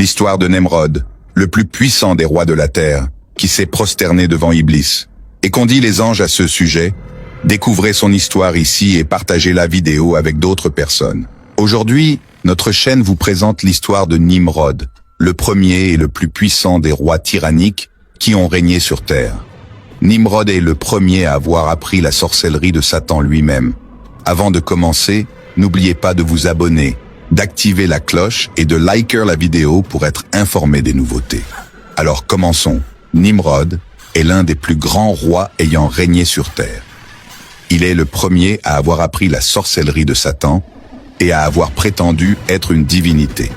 l'histoire de Nemrod, le plus puissant des rois de la terre, qui s'est prosterné devant Iblis. Et qu'ont dit les anges à ce sujet? Découvrez son histoire ici et partagez la vidéo avec d'autres personnes. Aujourd'hui, notre chaîne vous présente l'histoire de Nimrod, le premier et le plus puissant des rois tyranniques qui ont régné sur terre. Nimrod est le premier à avoir appris la sorcellerie de Satan lui-même. Avant de commencer, n'oubliez pas de vous abonner, d'activer la cloche et de liker la vidéo pour être informé des nouveautés. Alors commençons. Nimrod est l'un des plus grands rois ayant régné sur terre. Il est le premier à avoir appris la sorcellerie de Satan et à avoir prétendu être une divinité.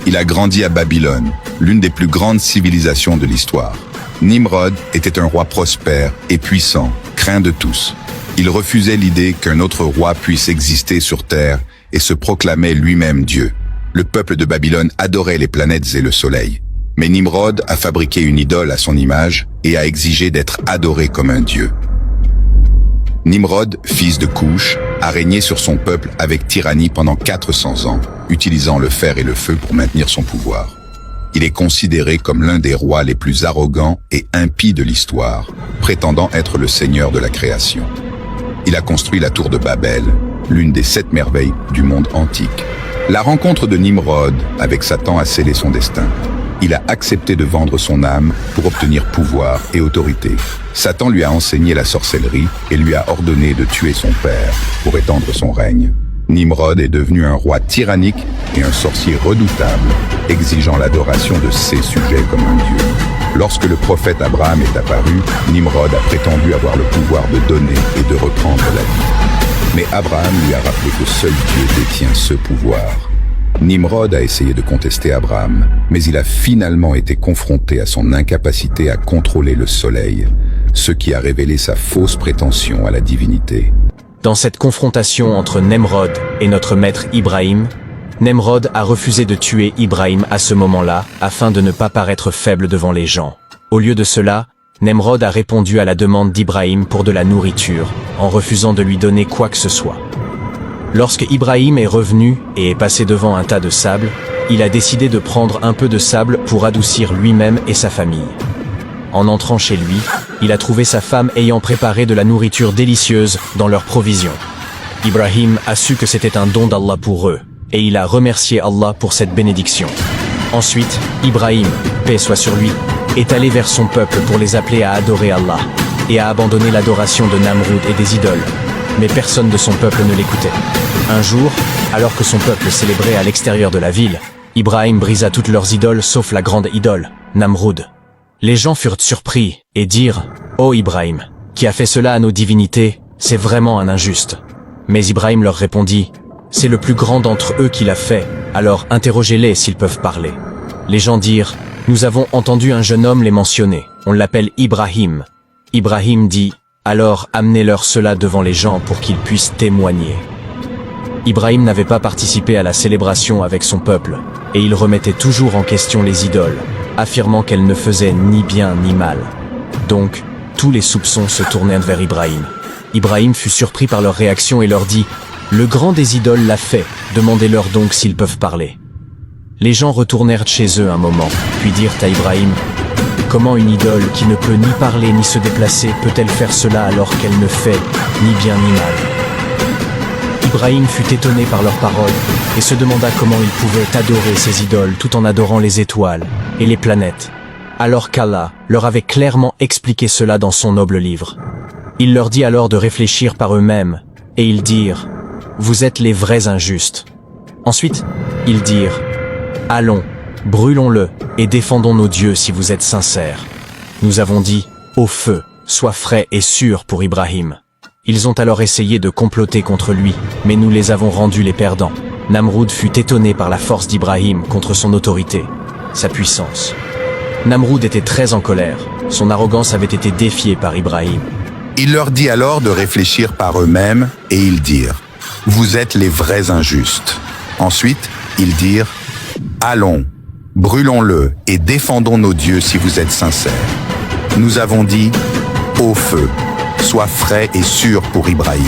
Il a grandi à Babylone, l'une des plus grandes civilisations de l'histoire. Nimrod était un roi prospère et puissant, craint de tous. Il refusait l'idée qu'un autre roi puisse exister sur terre et se proclamait lui-même Dieu. Le peuple de Babylone adorait les planètes et le soleil. Mais Nimrod a fabriqué une idole à son image et a exigé d'être adoré comme un dieu. Nimrod, fils de Couche, a régné sur son peuple avec tyrannie pendant 400 ans, utilisant le fer et le feu pour maintenir son pouvoir. Il est considéré comme l'un des rois les plus arrogants et impies de l'histoire, prétendant être le seigneur de la création. Il a construit la tour de Babel, l'une des 7 merveilles du monde antique. La rencontre de Nimrod avec Satan a scellé son destin. Il a accepté de vendre son âme pour obtenir pouvoir et autorité. Satan lui a enseigné la sorcellerie et lui a ordonné de tuer son père pour étendre son règne. Nimrod est devenu un roi tyrannique et un sorcier redoutable, exigeant l'adoration de ses sujets comme un dieu. Lorsque le prophète Abraham est apparu, Nimrod a prétendu avoir le pouvoir de donner et de reprendre la vie. Mais Abraham lui a rappelé que seul Dieu détient ce pouvoir. Nimrod a essayé de contester Abraham, mais il a finalement été confronté à son incapacité à contrôler le soleil, ce qui a révélé sa fausse prétention à la divinité. Dans cette confrontation entre Nemrod et notre maître Ibrahim, Nemrod a refusé de tuer Ibrahim à ce moment-là afin de ne pas paraître faible devant les gens. Au lieu de cela, Nemrod a répondu à la demande d'Ibrahim pour de la nourriture, en refusant de lui donner quoi que ce soit. Lorsque Ibrahim est revenu et est passé devant un tas de sable, il a décidé de prendre un peu de sable pour adoucir lui-même et sa famille. En entrant chez lui, il a trouvé sa femme ayant préparé de la nourriture délicieuse dans leurs provisions. Ibrahim a su que c'était un don d'Allah pour eux, et il a remercié Allah pour cette bénédiction. Ensuite, Ibrahim, paix soit sur lui, est allé vers son peuple pour les appeler à adorer Allah, et à abandonner l'adoration de Namroud et des idoles. Mais personne de son peuple ne l'écoutait. Un jour, alors que son peuple célébrait à l'extérieur de la ville, Ibrahim brisa toutes leurs idoles sauf la grande idole, Namroud. Les gens furent surpris et dirent « Oh Ibrahim, qui a fait cela à nos divinités, c'est vraiment un injuste. » Mais Ibrahim leur répondit « C'est le plus grand d'entre eux qui l'a fait, alors interrogez-les s'ils peuvent parler. » Les gens dirent « Nous avons entendu un jeune homme les mentionner, on l'appelle Ibrahim. » Ibrahim dit « Alors amenez-leur cela devant les gens pour qu'ils puissent témoigner. » Ibrahim n'avait pas participé à la célébration avec son peuple, et il remettait toujours en question les idoles, affirmant qu'elles ne faisaient ni bien ni mal. Donc, tous les soupçons se tournèrent vers Ibrahim. Ibrahim fut surpris par leur réaction et leur dit « Le grand des idoles l'a fait, demandez-leur donc s'ils peuvent parler. » Les gens retournèrent chez eux un moment, puis dirent à Ibrahim « Comment une idole qui ne peut ni parler ni se déplacer peut-elle faire cela alors qu'elle ne fait ni bien ni mal ?» Ibrahim fut étonné par leurs paroles et se demanda comment il pouvait adorer ces idoles tout en adorant les étoiles et les planètes, alors qu'Allah leur avait clairement expliqué cela dans son noble livre. Il leur dit alors de réfléchir par eux-mêmes, et ils dirent « Vous êtes les vrais injustes. » Ensuite, ils dirent « Allons, brûlons-le et défendons nos dieux si vous êtes sincères. » Nous avons dit « Au feu, sois frais et sûr pour Ibrahim. » Ils ont alors essayé de comploter contre lui, mais nous les avons rendus les perdants. Namroud fut étonné par la force d'Ibrahim contre son autorité, sa puissance. Namroud était très en colère, son arrogance avait été défiée par Ibrahim. Il leur dit alors de réfléchir par eux-mêmes et ils dirent « Vous êtes les vrais injustes. » Ensuite, ils dirent « Allons, brûlons-le et défendons nos dieux si vous êtes sincères. » Nous avons dit « Au feu. » Soit frais et sûr pour Ibrahim.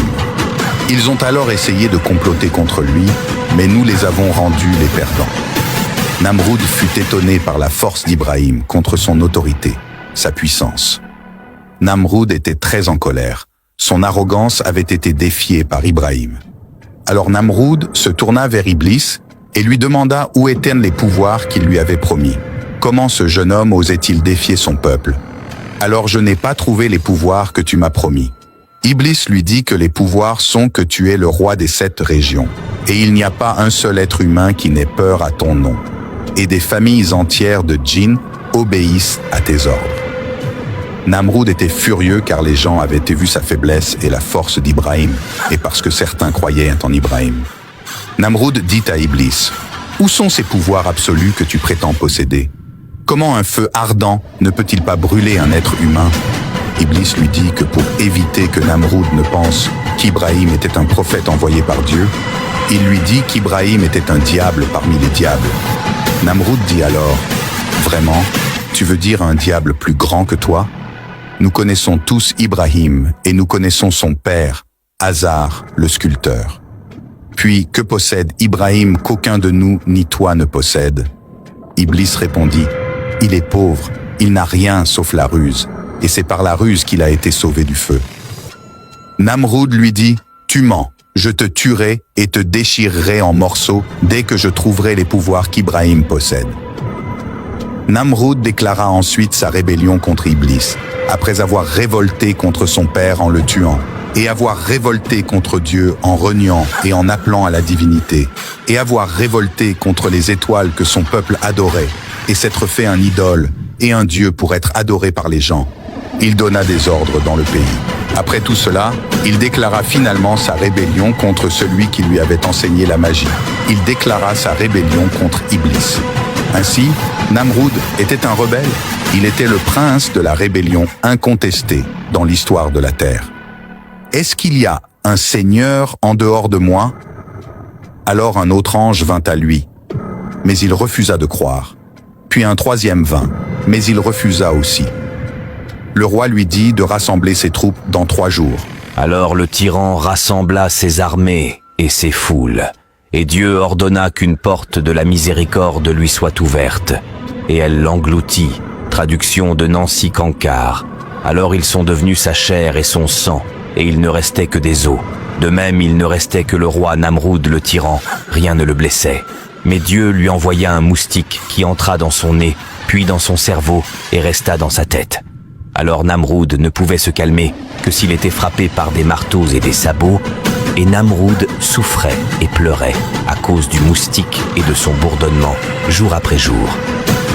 Ils ont alors essayé de comploter contre lui, mais nous les avons rendus les perdants. Namroud fut étonné par la force d'Ibrahim contre son autorité, sa puissance. Namroud était très en colère. Son arrogance avait été défiée par Ibrahim. Alors Namroud se tourna vers Iblis et lui demanda où étaient les pouvoirs qu'il lui avait promis. Comment ce jeune homme osait-il défier son peuple? Alors je n'ai pas trouvé les pouvoirs que tu m'as promis. Iblis lui dit que les pouvoirs sont que tu es le roi des 7 régions, et il n'y a pas un seul être humain qui n'ait peur à ton nom, et des familles entières de djinns obéissent à tes ordres. Namroud était furieux car les gens avaient vu sa faiblesse et la force d'Ibrahim, et parce que certains croyaient en Ibrahim. Namroud dit à Iblis, « Où sont ces pouvoirs absolus que tu prétends posséder? Comment un feu ardent ne peut-il pas brûler un être humain ?» Iblis lui dit que pour éviter que Namroud ne pense qu'Ibrahim était un prophète envoyé par Dieu, il lui dit qu'Ibrahim était un diable parmi les diables. Namroud dit alors, « Vraiment, tu veux dire un diable plus grand que toi? Nous connaissons tous Ibrahim et nous connaissons son père, Hazar, le sculpteur. Puis, que possède Ibrahim qu'aucun de nous ni toi ne possède ?» Iblis répondit, « Il est pauvre, il n'a rien sauf la ruse, et c'est par la ruse qu'il a été sauvé du feu. » Namroud lui dit, « Tu mens, je te tuerai et te déchirerai en morceaux dès que je trouverai les pouvoirs qu'Ibrahim possède. » Namroud déclara ensuite sa rébellion contre Iblis, après avoir révolté contre son père en le tuant, et avoir révolté contre Dieu en reniant et en appelant à la divinité, et avoir révolté contre les étoiles que son peuple adorait, et s'être fait un idole et un dieu pour être adoré par les gens. Il donna des ordres dans le pays. Après tout cela, il déclara finalement sa rébellion contre celui qui lui avait enseigné la magie. Il déclara sa rébellion contre Iblis. Ainsi, Namroud était un rebelle. Il était le prince de la rébellion incontestée dans l'histoire de la terre. Est-ce qu'il y a un Seigneur en dehors de moi? Alors un autre ange vint à lui, mais il refusa de croire. Puis un troisième vint, mais il refusa aussi. Le roi lui dit de rassembler ses troupes dans 3 jours. Alors le tyran rassembla ses armées et ses foules, et Dieu ordonna qu'une porte de la miséricorde lui soit ouverte, et elle l'engloutit, traduction de Nancy Cancard. Alors ils sont devenus sa chair et son sang, et il ne restait que des os. De même, il ne restait que le roi Namroud le tyran, rien ne le blessait. Mais Dieu lui envoya un moustique qui entra dans son nez, puis dans son cerveau, et resta dans sa tête. Alors Namroud ne pouvait se calmer que s'il était frappé par des marteaux et des sabots, et Namroud souffrait et pleurait à cause du moustique et de son bourdonnement, jour après jour.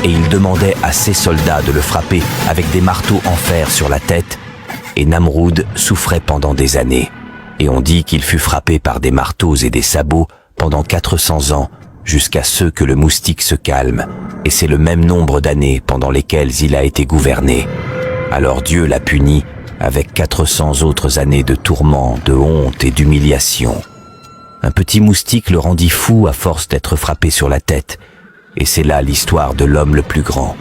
Et il demandait à ses soldats de le frapper avec des marteaux en fer sur la tête, et Namroud souffrait pendant des années. Et on dit qu'il fut frappé par des marteaux et des sabots pendant 400 ans, jusqu'à ce que le moustique se calme, et c'est le même nombre d'années pendant lesquelles il a été gouverné. Alors Dieu l'a puni avec 400 autres années de tourments, de honte et d'humiliation. Un petit moustique le rendit fou à force d'être frappé sur la tête, et c'est là l'histoire de l'homme le plus grand.